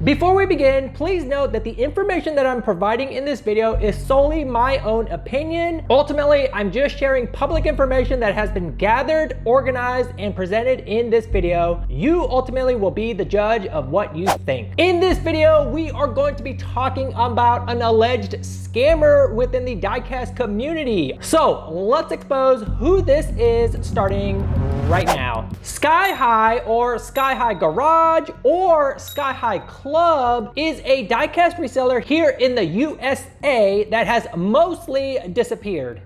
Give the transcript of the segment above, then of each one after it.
Before we begin, please note that the information that I'm providing in this video is solely my own opinion. Ultimately, I'm just sharing public information that has been gathered, organized, and presented in this video. You ultimately will be the judge of what you think. In this video, we are going to be talking about an alleged scammer within the Diecast community. So let's expose who this is, starting right now. Sky High, or Sky High Garage, or Sky High Club is a diecast reseller here in the USA that has mostly disappeared.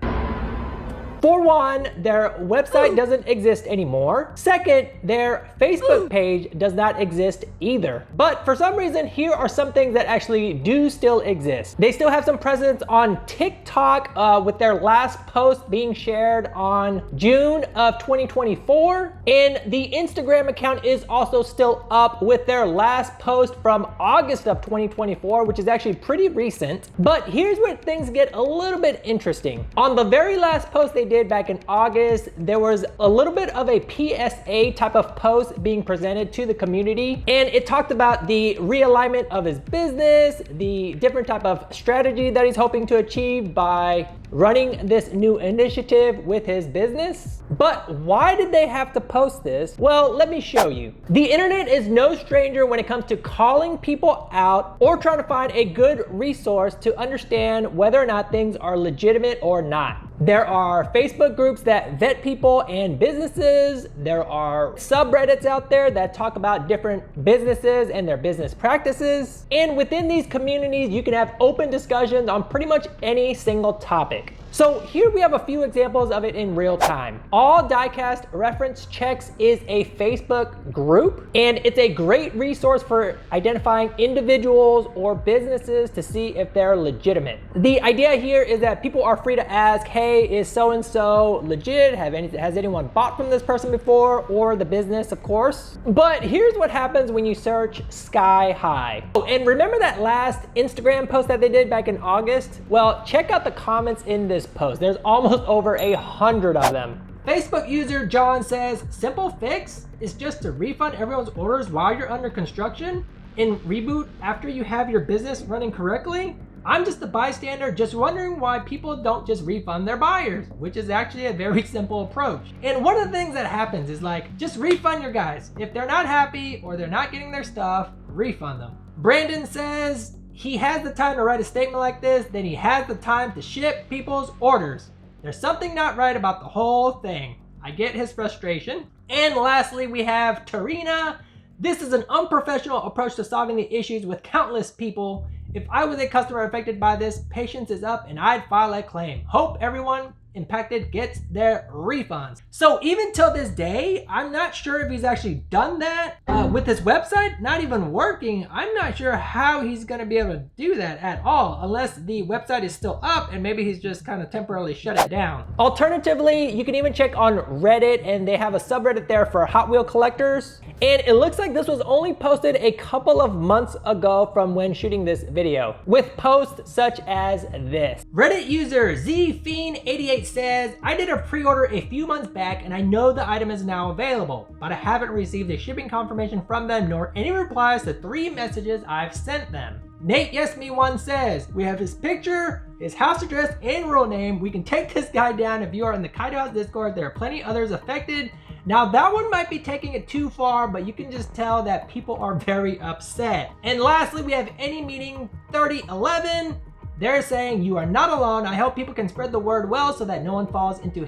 For one, their website doesn't exist anymore. Second, their Facebook page does not exist either. But for some reason, here are some things that actually do still exist. They still have some presence on TikTok with their last post being shared on June of 2024. And the Instagram account is also still up with their last post from August of 2024, which is actually pretty recent. But here's where things get a little bit interesting. On the very last post they did back in August, there was a little bit of a PSA type of post being presented to the community, and it talked about the realignment of his business, the different type of strategy that he's hoping to achieve by running this new initiative with his business. But why did they have to post this? Well, let me show you. The internet is no stranger when it comes to calling people out or trying to find a good resource to understand whether or not things are legitimate or not. There are Facebook groups that vet people and businesses. There are subreddits out there that talk about different businesses and their business practices. And within these communities, you can have open discussions on pretty much any single topic. So here we have a few examples of it in real time. All Diecast Reference Checks is a Facebook group, and it's a great resource for identifying individuals or businesses to see if they're legitimate. The idea here is that people are free to ask, hey, is so-and-so legit? Has anyone bought from this person before? Or the business, of course. But here's what happens when you search Sky High. Oh, and remember that last Instagram post that they did back in August? Well, check out the comments in this post. There's almost over 100 of them. Facebook user John says, simple fix is just to refund everyone's orders while you're under construction and reboot after you have your business running correctly. I'm just a bystander just wondering why people don't just refund their buyers, which is actually a very simple approach. And one of the things that happens is like, just refund your guys. If they're not happy or they're not getting their stuff, refund them. Brandon says, he has the time to write a statement like this, then he has the time to ship people's orders. There's something not right about the whole thing. I get his frustration. And lastly, we have Tarina. This is an unprofessional approach to solving the issues with countless people. If I was a customer affected by this, patience is up and I'd file a claim. Hope everyone impacted gets their refunds. So even till this day, I'm not sure if he's actually done that. With his website not even working, I'm not sure how he's gonna be able to do that at all, unless the website is still up and maybe he's just kind of temporarily shut it down. Alternatively, you can even check on Reddit, and they have a subreddit there for Hot Wheel collectors. And it looks like this was only posted a couple of months ago from when shooting this video, with posts such as this. Reddit user ZFiend88 says, I did a pre-order a few months back and I know the item is now available, but I haven't received a shipping confirmation from them nor any replies to 3 messages I've sent them. Nate Yes Me One says, we have his picture, his house address, and real name. We can take this guy down. If you are in the Kaido House Discord, there are plenty others affected. Now that one might be taking it too far, but you can just tell that people are very upset. And lastly, we have Any Meeting 3011. They're saying, you are not alone. I hope people can spread the word well so that no one falls into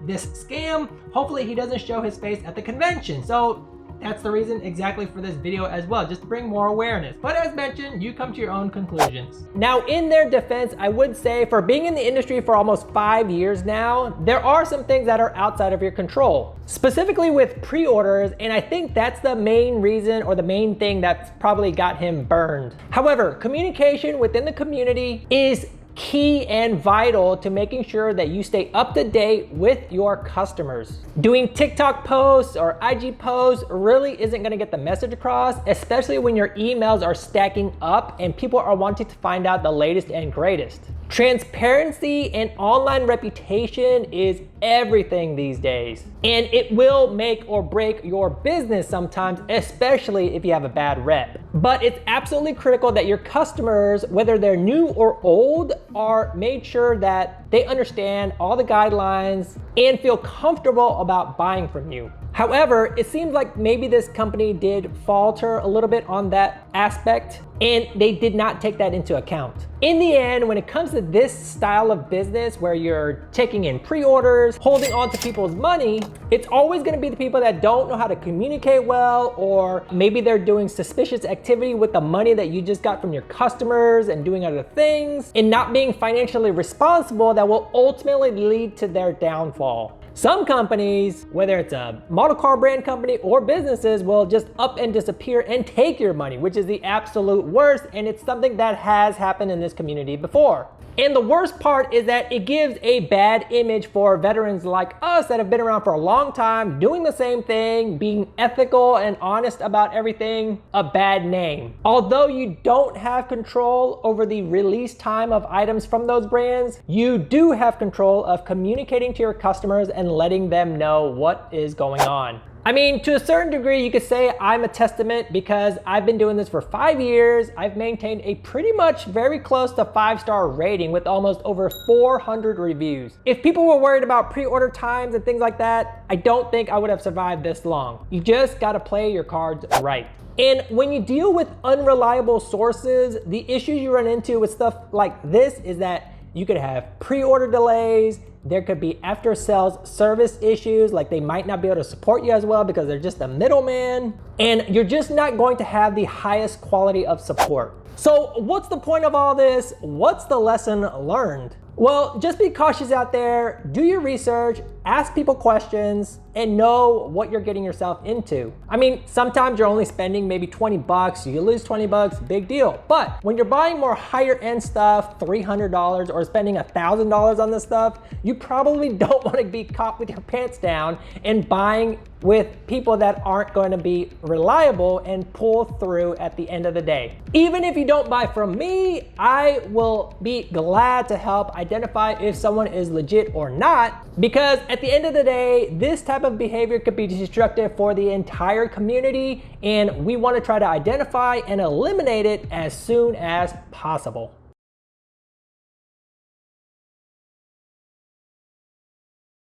this scam. Hopefully he doesn't show his face at the convention. So that's the reason exactly for this video as well, just to bring more awareness. But as mentioned, you come to your own conclusions. Now, in their defense, I would say for being in the industry for almost 5 years now, there are some things that are outside of your control, specifically with pre-orders, and I think that's the main reason or the main thing that's probably got him burned. However, communication within the community is key and vital to making sure that you stay up to date with your customers. Doing TikTok posts or IG posts really isn't gonna get the message across, especially when your emails are stacking up and people are wanting to find out the latest and greatest. Transparency and online reputation is everything these days. And it will make or break your business sometimes, especially if you have a bad rep. But it's absolutely critical that your customers, whether they're new or old, are made sure that they understand all the guidelines and feel comfortable about buying from you. However, it seems like maybe this company did falter a little bit on that aspect, and they did not take that into account. In the end, when it comes to this style of business where you're taking in pre-orders, holding on to people's money, it's always gonna be the people that don't know how to communicate well, or maybe they're doing suspicious activity with the money that you just got from your customers and doing other things, and not being financially responsible that will ultimately lead to their downfall. Some companies, whether it's a model car brand company or businesses, will just up and disappear and take your money, which is the absolute worst, and it's something that has happened in this community before. And the worst part is that it gives a bad image for veterans like us that have been around for a long time, doing the same thing, being ethical and honest about everything, a bad name. Although you don't have control over the release time of items from those brands, you do have control of communicating to your customers and letting them know what is going on. I mean, to a certain degree, you could say I'm a testament because I've been doing this for 5 years. I've maintained a pretty much very close to 5-star rating with almost over 400 reviews. If people were worried about pre-order times and things like that, I don't think I would have survived this long. You just gotta play your cards right. And when you deal with unreliable sources, the issues you run into with stuff like this is that you could have pre-order delays. There could be after sales service issues, like they might not be able to support you as well because they're just a middleman, and you're just not going to have the highest quality of support. So what's the point of all this? What's the lesson learned? Well, just be cautious out there, do your research, ask people questions, and know what you're getting yourself into. I mean, sometimes you're only spending maybe 20 bucks, you lose 20 bucks, big deal. But when you're buying more higher end stuff, $300 or spending $1,000 on this stuff, you probably don't want to be caught with your pants down and buying with people that aren't going to be reliable and pull through at the end of the day. Even if you don't buy from me, I will be glad to help identify if someone is legit or not, because at the end of the day, this type of behavior could be destructive for the entire community, and we want to try to identify and eliminate it as soon as possible.